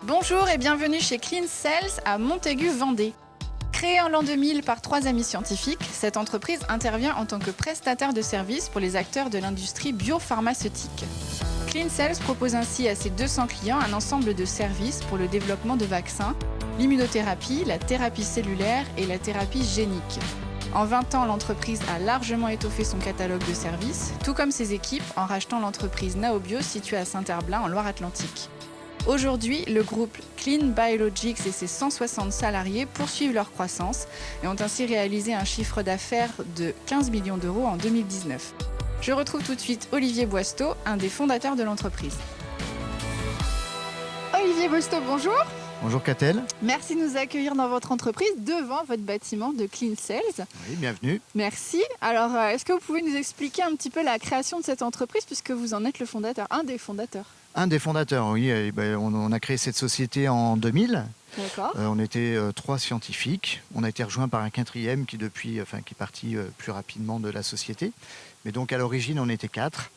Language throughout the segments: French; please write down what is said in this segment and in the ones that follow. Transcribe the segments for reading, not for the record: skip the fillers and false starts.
Bonjour et bienvenue chez Clean Cells à Montaigu, Vendée. Créée en l'an 2000 par 3 amis scientifiques, cette entreprise intervient en tant que prestataire de services pour les acteurs de l'industrie biopharmaceutique. Clean Cells propose ainsi à ses 200 clients un ensemble de services pour le développement de vaccins, l'immunothérapie, la thérapie cellulaire et la thérapie génique. En 20 ans, l'entreprise a largement étoffé son catalogue de services, tout comme ses équipes en rachetant l'entreprise Naobio située à Saint-Herblain en Loire-Atlantique. Aujourd'hui, le groupe Clean Biologics et ses 160 salariés poursuivent leur croissance et ont ainsi réalisé un chiffre d'affaires de 15 millions d'euros en 2019. Je retrouve tout de suite Olivier Boisteau, un des fondateurs de l'entreprise. Olivier Boisteau, bonjour. Bonjour Catel. Merci de nous accueillir dans votre entreprise, devant votre bâtiment de Clean Cells. Oui, bienvenue. Merci. Alors, est-ce que vous pouvez nous expliquer un petit peu la création de cette entreprise, puisque vous en êtes le fondateur, un des fondateurs? Un des fondateurs, oui. On a créé cette société en 2000. D'accord. On était 3 scientifiques. On a été rejoint par un 4e qui depuis, qui est parti plus rapidement de la société. Mais donc à l'origine, on était 4.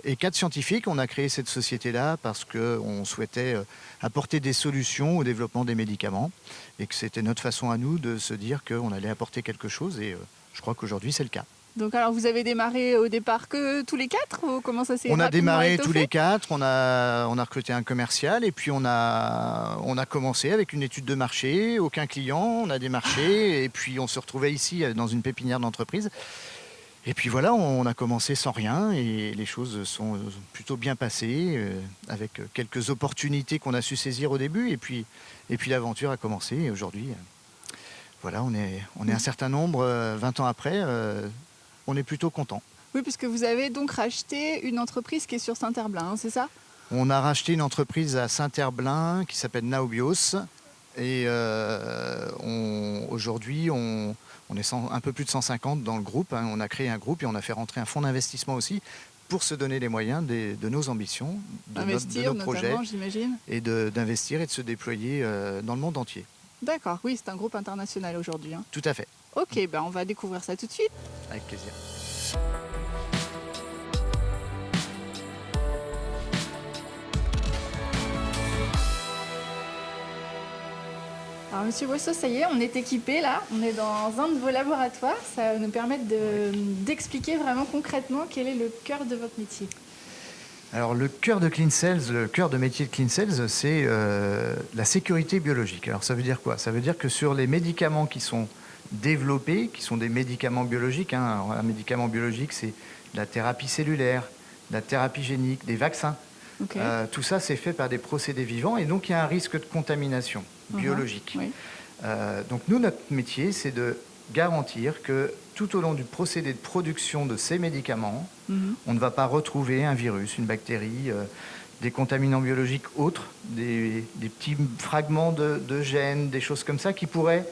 Et 4 scientifiques, on a créé cette société-là parce qu'on souhaitait apporter des solutions au développement des médicaments et que c'était notre façon à nous de se dire qu'on allait apporter quelque chose et je crois qu'aujourd'hui c'est le cas. Donc alors vous avez démarré au départ que tous les 4 ou comment ça s'est On a démarré étoffé? tous les 4, on a recruté un commercial et puis on a commencé avec une étude de marché, aucun client, on a démarché et puis on se retrouvait ici dans une pépinière d'entreprise. Et puis voilà, on a commencé sans rien et les choses sont plutôt bien passées avec quelques opportunités qu'on a su saisir au début et puis l'aventure a commencé et aujourd'hui, voilà, on est un certain nombre, 20 ans après, on est plutôt content. Oui, puisque vous avez donc racheté une entreprise qui est sur Saint-Herblain, hein, c'est ça? On a racheté une entreprise à Saint-Herblain qui s'appelle Naobios et aujourd'hui on est un peu plus de 150 dans le groupe. Hein. On a créé un groupe et on a fait rentrer un fonds d'investissement aussi pour se donner les moyens de nos ambitions, de nos projets j'imagine. Et d'investir et de se déployer dans le monde entier. D'accord, oui, c'est un groupe international aujourd'hui. Hein. Tout à fait. Ok, ben on va découvrir ça tout de suite. Avec plaisir. Alors Monsieur Boisteau, ça y est, on est équipé là, on est dans un de vos laboratoires. Ça va nous permettre d'expliquer vraiment concrètement quel est le cœur de votre métier. Alors le cœur de Clean Cells, le cœur de métier de Clean Cells, c'est la sécurité biologique. Alors ça veut dire quoi? Ça veut dire que sur les médicaments qui sont développés, qui sont des médicaments biologiques, hein, alors, un médicament biologique c'est la thérapie cellulaire, la thérapie génique, des vaccins. Okay. Tout ça c'est fait par des procédés vivants et donc il y a un risque de contamination biologique. Oui. Donc nous, notre métier, c'est de garantir que tout au long du procédé de production de ces médicaments, on ne va pas retrouver un virus, une bactérie, des contaminants biologiques autres, des petits fragments de gènes, des choses comme ça qui pourraient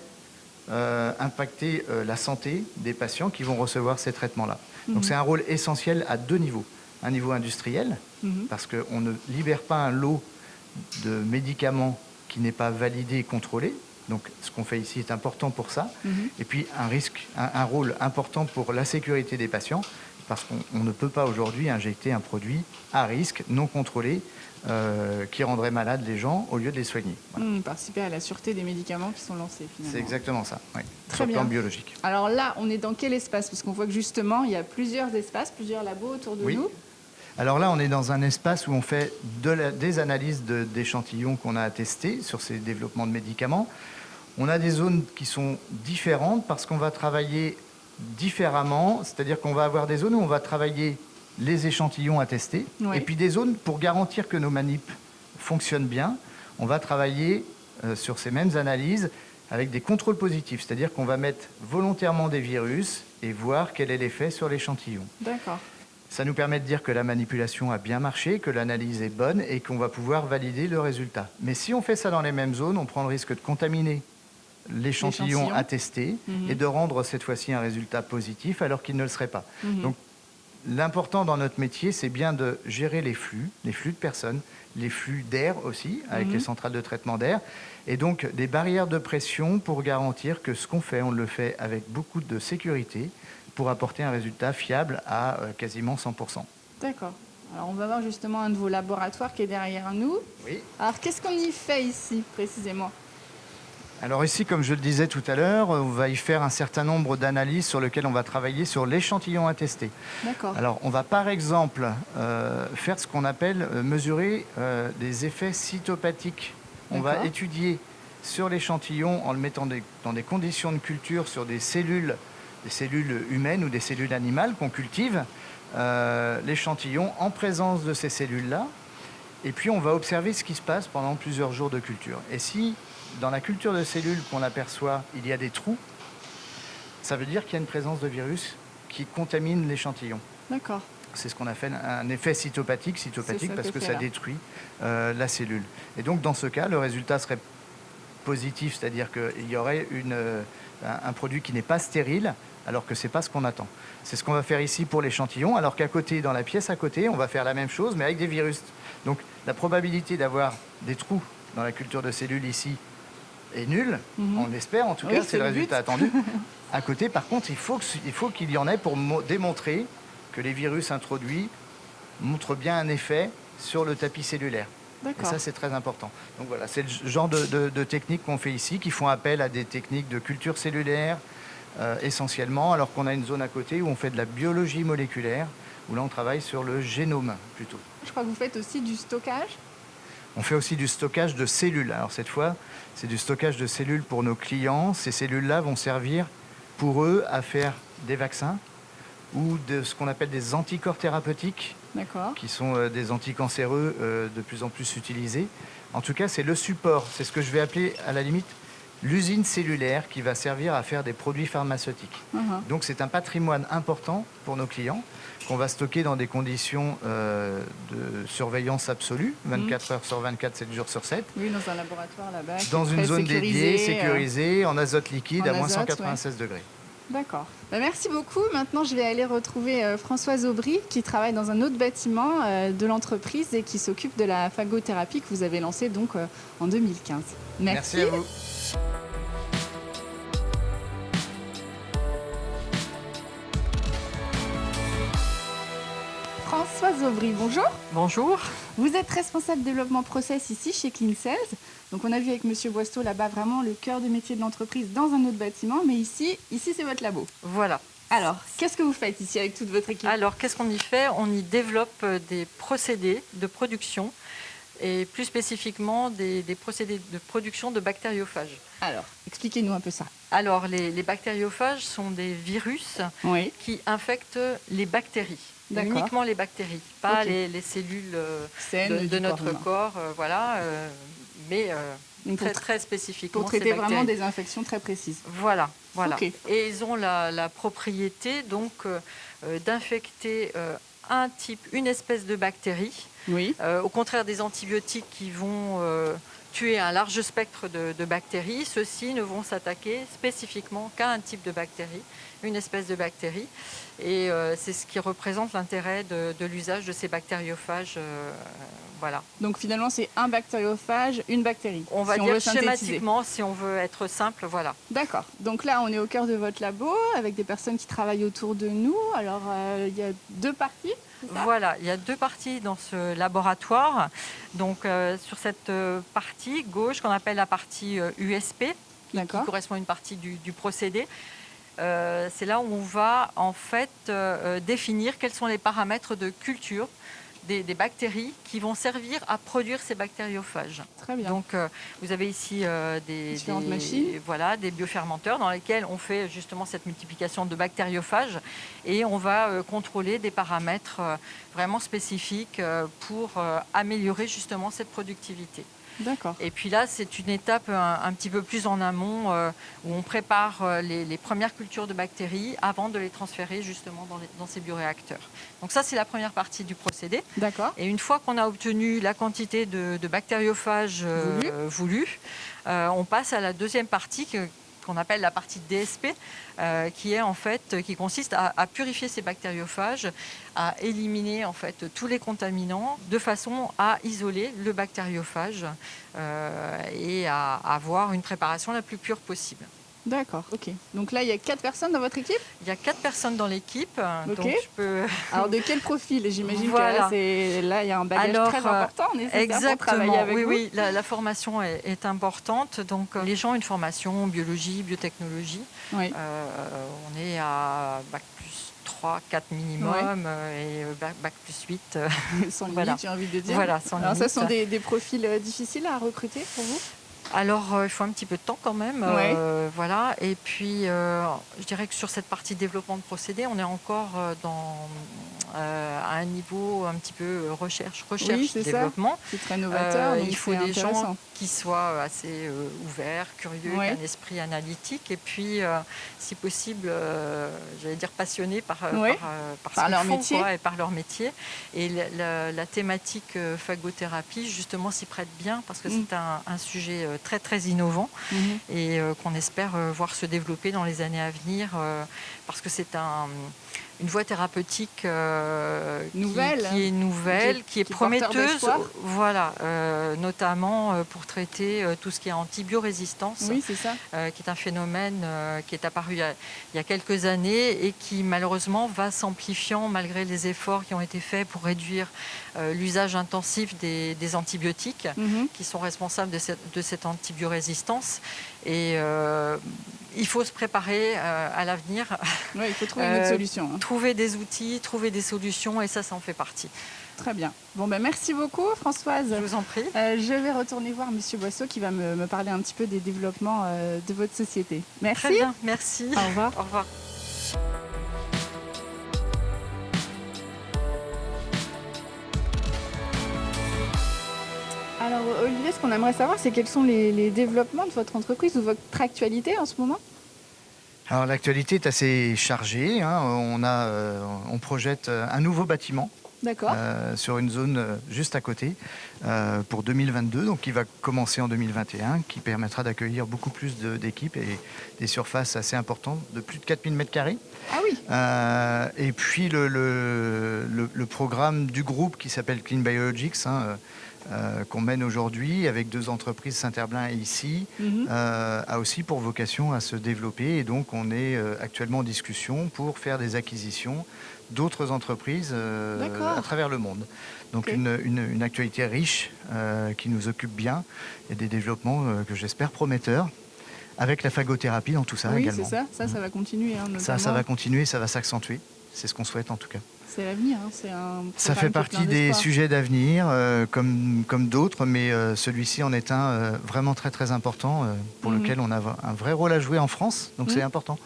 impacter la santé des patients qui vont recevoir ces traitements-là. Donc c'est un rôle essentiel à 2 niveaux. Un niveau industriel, parce qu'on ne libère pas un lot de médicaments qui n'est pas validé et contrôlé. Donc ce qu'on fait ici est important pour ça. Et puis un rôle important pour la sécurité des patients, parce qu'on ne peut pas aujourd'hui injecter un produit à risque, non contrôlé, qui rendrait malades les gens au lieu de les soigner. Voilà. Participer à la sûreté des médicaments qui sont lancés finalement. C'est exactement ça, oui. Très sur le bien. plan biologique. Alors là, on est dans quel espace? Parce qu'on voit que justement, il y a plusieurs espaces, plusieurs labos autour de nous. Alors là, on est dans un espace où on fait des analyses d'échantillons qu'on a attestés sur ces développements de médicaments. On a des zones qui sont différentes parce qu'on va travailler différemment, c'est-à-dire qu'on va avoir des zones où on va travailler les échantillons attestés, et puis des zones pour garantir que nos manips fonctionnent bien, on va travailler sur ces mêmes analyses avec des contrôles positifs, c'est-à-dire qu'on va mettre volontairement des virus et voir quel est l'effet sur l'échantillon. D'accord. Ça nous permet de dire que la manipulation a bien marché, que l'analyse est bonne et qu'on va pouvoir valider le résultat. Mais si on fait ça dans les mêmes zones, on prend le risque de contaminer l'échantillon attesté et de rendre cette fois-ci un résultat positif alors qu'il ne le serait pas. Donc l'important dans notre métier, c'est bien de gérer les flux de personnes, les flux d'air aussi, avec les centrales de traitement d'air, et donc des barrières de pression pour garantir que ce qu'on fait, on le fait avec beaucoup de sécurité pour apporter un résultat fiable à quasiment 100%. D'accord. Alors, on va voir justement un de vos laboratoires qui est derrière nous. Oui. Alors, qu'est-ce qu'on y fait ici, précisément? Alors ici, comme je le disais tout à l'heure, on va y faire un certain nombre d'analyses sur lesquelles on va travailler sur l'échantillon à tester. D'accord. Alors on va par exemple faire ce qu'on appelle mesurer des effets cytopathiques. On va étudier sur l'échantillon en le mettant dans des conditions de culture sur des cellules humaines ou des cellules animales qu'on cultive, l'échantillon en présence de ces cellules-là. Et puis on va observer ce qui se passe pendant plusieurs jours de culture. Et si dans la culture de cellules qu'on aperçoit, il y a des trous, ça veut dire qu'il y a une présence de virus qui contamine l'échantillon. D'accord. C'est ce qu'on appelle un effet cytopathique parce que ça détruit la cellule. Et donc dans ce cas, le résultat serait positif, c'est-à-dire qu'il y aurait un produit qui n'est pas stérile, alors que ce n'est pas ce qu'on attend. C'est ce qu'on va faire ici pour l'échantillon, alors qu'à côté, dans la pièce à côté, on va faire la même chose, mais avec des virus. Donc la probabilité d'avoir des trous dans la culture de cellules ici est nulle, on l'espère, en tout cas, c'est le résultat attendu. À côté, par contre, il faut qu'il y en ait pour démontrer que les virus introduits montrent bien un effet sur le tapis cellulaire. Et ça, c'est très important. Donc voilà, c'est le genre de techniques qu'on fait ici, qui font appel à des techniques de culture cellulaire, essentiellement, alors qu'on a une zone à côté où on fait de la biologie moléculaire, où là, on travaille sur le génome, plutôt. Je crois que vous faites aussi du stockage. On fait aussi du stockage de cellules. Alors cette fois, c'est du stockage de cellules pour nos clients. Ces cellules-là vont servir pour eux à faire des vaccins ou de ce qu'on appelle des anticorps thérapeutiques, qui sont des anticancéreux de plus en plus utilisés. En tout cas, c'est le support. C'est ce que je vais appeler, à la limite, l'usine cellulaire qui va servir à faire des produits pharmaceutiques. Donc c'est un patrimoine important pour nos clients qu'on va stocker dans des conditions de surveillance absolue, 24 heures sur 24, 7 jours sur 7. Oui, dans un laboratoire là-bas. Dans une zone dédiée, sécurisée, en azote liquide, à moins 196 degrés. D'accord. Merci beaucoup. Maintenant, je vais aller retrouver Françoise Aubry, qui travaille dans un autre bâtiment de l'entreprise et qui s'occupe de la phagothérapie que vous avez lancée donc, en 2015. Merci à vous. Françoise Aubry, bonjour. Bonjour. Vous êtes responsable développement process ici chez Clean Cells. Donc on a vu avec Monsieur Boisteau là-bas vraiment le cœur de métier de l'entreprise dans un autre bâtiment, mais ici c'est votre labo. Voilà. Alors, qu'est-ce que vous faites ici avec toute votre équipe? Alors, qu'est-ce qu'on y fait? On y développe des procédés de production et plus spécifiquement des procédés de production de bactériophages. Alors, expliquez-nous un peu ça. Alors, les bactériophages sont des virus qui infectent les bactéries. Uniquement les bactéries, pas les cellules de notre corps, voilà, mais très spécifiquement. Pour traiter vraiment des infections très précises. Voilà. Et ils ont la propriété donc d'infecter une espèce de bactérie. Au contraire des antibiotiques qui vont tuer un large spectre de bactéries, ceux-ci ne vont s'attaquer spécifiquement qu'à un type de bactérie, une espèce de bactérie. Et c'est ce qui représente l'intérêt de l'usage de ces bactériophages. Voilà. Donc finalement, c'est un bactériophage, une bactérie. On va dire schématiquement, si on veut être simple, voilà. D'accord. Donc là, on est au cœur de votre labo, avec des personnes qui travaillent autour de nous. Alors, il y a deux parties. Voilà, il y a deux parties dans ce laboratoire. Donc sur cette partie gauche, qu'on appelle la partie USP, qui correspond à une partie du procédé, c'est là où on va en fait définir quels sont les paramètres de culture des bactéries qui vont servir à produire ces bactériophages. Très bien. Donc vous avez ici différentes machines. Voilà, des biofermenteurs dans lesquels on fait justement cette multiplication de bactériophages et on va contrôler des paramètres vraiment spécifiques pour améliorer justement cette productivité. D'accord. Et puis là, c'est une étape un petit peu plus en amont où on prépare les premières cultures de bactéries avant de les transférer justement dans ces bioréacteurs. Donc ça, c'est la première partie du procédé. D'accord. Et une fois qu'on a obtenu la quantité de bactériophages voulue, on passe à la deuxième partie qu'on appelle la partie DSP, qui consiste à purifier ces bactériophages, à éliminer en fait tous les contaminants de façon à isoler le bactériophage et à avoir une préparation la plus pure possible. D'accord, ok. Donc là, il y a 4 personnes dans votre équipe? Il y a 4 personnes dans l'équipe. Ok. Donc je peux... Alors, de quel profil? J'imagine Voilà. que là, il y a un bagage très important nécessaire pour travailler avec vous. Oui, la formation est importante. Donc, les gens ont une formation biologie, biotechnologie. Oui. On est à bac plus 3, 4 minimum et bac plus 8. Sans limite, j'ai envie de dire. Voilà, sans Alors, limite. ça sont des profils difficiles à recruter pour vous? Alors, il faut un petit peu de temps quand même. Voilà. Et puis, je dirais que sur cette partie développement de procédés, on est encore à un niveau un petit peu recherche développement. C'est très novateur. Il faut des gens qui soient assez ouverts, curieux, qui aient un esprit analytique et puis, si possible, j'allais dire passionnés par leur métier. Et par leur métier. Et la thématique phagothérapie, justement, s'y prête bien parce que c'est un sujet très, très innovant et qu'on espère voir se développer dans les années à venir parce que c'est une voie thérapeutique qui est nouvelle, qui est prometteuse, voilà, notamment pour traiter tout ce qui est antibiorésistance, oui, c'est ça. qui est un phénomène qui est apparu il y a quelques années et qui malheureusement va s'amplifiant malgré les efforts qui ont été faits pour réduire l'usage intensif des antibiotiques qui sont responsables de cette antibiorésistance. Et il faut se préparer à l'avenir. Oui, il faut trouver une autre solution. Trouver des outils, trouver des solutions, et ça en fait partie. Très bien. Bon, merci beaucoup, Françoise. Je vous en prie. Je vais retourner voir Monsieur Boisseau qui va me parler un petit peu des développements de votre société. Merci. Très bien, merci. Au revoir. Au revoir. Alors, Olivier, ce qu'on aimerait savoir, c'est quels sont les développements de votre entreprise ou votre actualité en ce moment? Alors, l'actualité est assez chargée. On projette un nouveau bâtiment. Sur une zone juste à côté pour 2022, donc qui va commencer en 2021, qui permettra d'accueillir beaucoup plus d'équipes et des surfaces assez importantes, de plus de 4000 m². Ah oui. Et puis le programme du groupe qui s'appelle Clean Biologics, qu'on mène aujourd'hui avec 2 entreprises, Saint-Herblain et ici, a aussi pour vocation à se développer. Et donc, on est actuellement en discussion pour faire des acquisitions d'autres entreprises à travers le monde. Donc, une actualité riche qui nous occupe bien et des développements que j'espère prometteurs. Avec la phagothérapie dans tout ça également. Oui, c'est ça. Ça va continuer. Ça va continuer, ça va s'accentuer. C'est ce qu'on souhaite en tout cas. C'est l'avenir. Ça fait partie des sujets d'avenir, comme d'autres, mais celui-ci en est un vraiment très très important pour lequel on a un vrai rôle à jouer en France. Donc c'est important.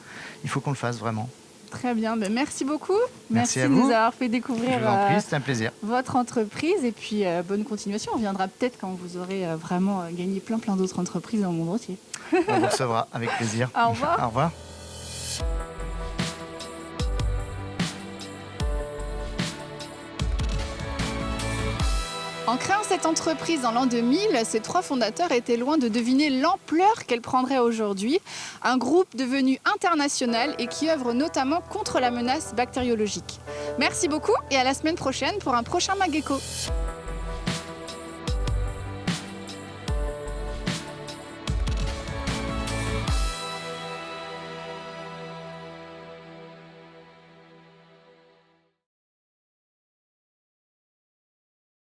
Il faut qu'on le fasse vraiment. Très bien. Merci beaucoup. Merci à de vous. nous avoir fait découvrir Je vous en prie, c'est un plaisir. Votre entreprise. Et puis, bonne continuation. On viendra peut-être quand vous aurez vraiment gagné plein d'autres entreprises dans le monde entier. On vous recevra avec plaisir. Au revoir. Au revoir. En créant cette entreprise en l'an 2000, ses 3 fondateurs étaient loin de deviner l'ampleur qu'elle prendrait aujourd'hui. Un groupe devenu international et qui œuvre notamment contre la menace bactériologique. Merci beaucoup et à la semaine prochaine pour un prochain Mag Éco.